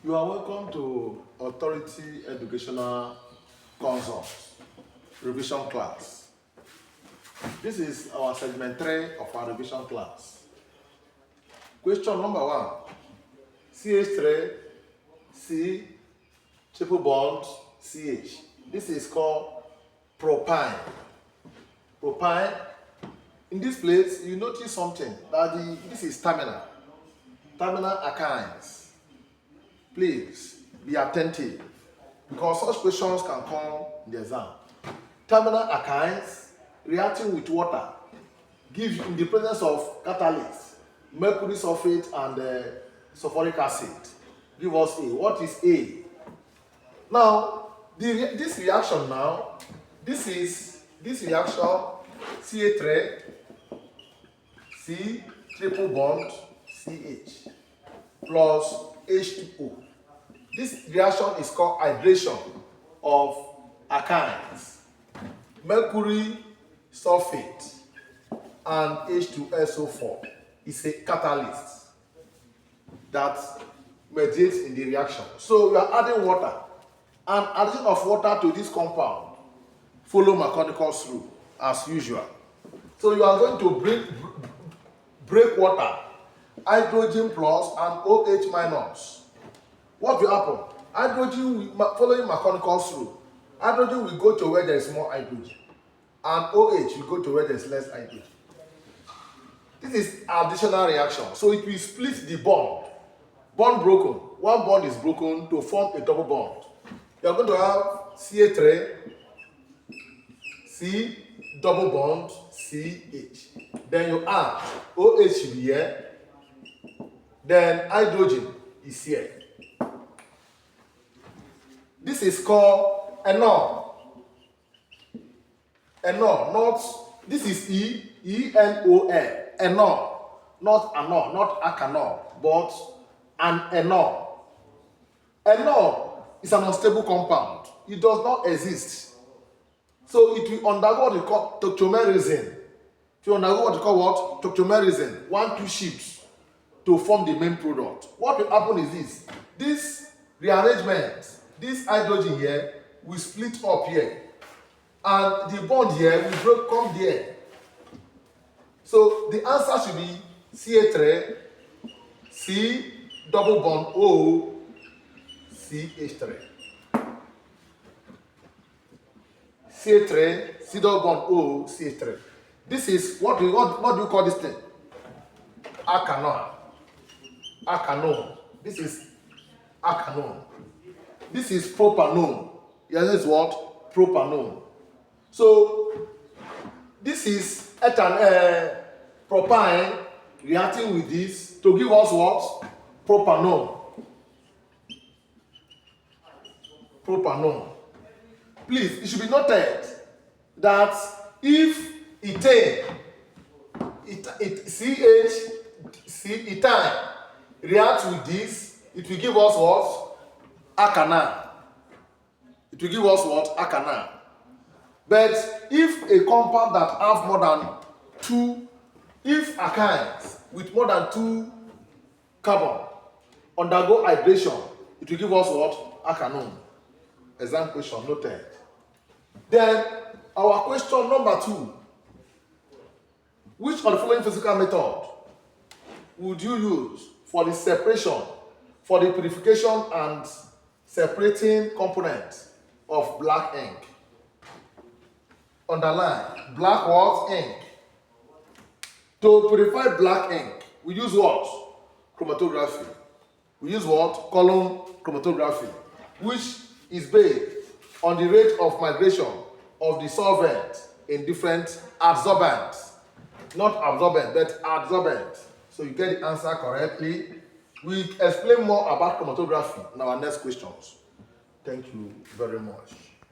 You are welcome to Authority Educational Consult revision class. This is our segment 3 of our revision class. Question number 1. CH3, C, triple bond, CH. This is called propine. Propine. In this place, you notice something that this is terminal. Terminal alkynes. Please be attentive because such questions can come in the exam. Terminal alkynes reacting with water give you, in the presence of catalyst, mercury sulfate and sulfuric acid, give us A. What is A? Now, this reaction now, this reaction CH3, C triple bond CH plus H2O. This reaction is called hydration of alkynes, mercury sulfate and H2SO4 is a catalyst that mediates in the reaction. So we are adding water, and addition of water to this compound follow Marconi's rule as usual. So you are going to break water, hydrogen plus and OH minus. What will happen? Hydrogen, following Marconi's rule, hydrogen will go to where there is more hydrogen, and OH will go to where there is less hydrogen. This is additional reaction. So it will split the bond. Bond broken. One bond is broken to form a double bond. You are going to have CH3, C, double bond, CH. Then you add OH here. Then hydrogen is here. This is called enol. Enol, not, this is E-N-O-L. Enol, not anol, not acanol, but an enol. Enol is an unstable compound. It does not exist. So it will undergo what we call tautomerism. It will undergo what we call what? Tautomerism. 1-2 ships to form the main product. What will happen is this. This rearrangement, this hydrogen here will split up here. And the bond here will come there. So the answer should be CH3, C, double bond O, CH3. CH3, C double bond O, CH3. This is what do you call this thing? Acanol. Acanol. This is acanol. This is propanol. Yes, this is what? Propanol. So this is propine reacting with this to give us what? Propanol. Propanol. Please, it should be noted that if ethane, ethane reacts with this, it will give us what? Acanal. It will give us what? Acanal. But if a compound that have more than 2, if alkynes with more than 2 carbon undergo hydration, it will give us what? Acanone. Exam question noted. Then our question number 2. Which of the following physical method would you use for the separation, for the purification and separating components of black ink? Underline, black what? Ink. To purify black ink, we use what? Chromatography. We use what? Column chromatography, which is based on the rate of migration of the solvent in different adsorbents. Not absorbent, but adsorbent. So you get the answer correctly. We explain more about chromatography in our next questions. Thank you very much.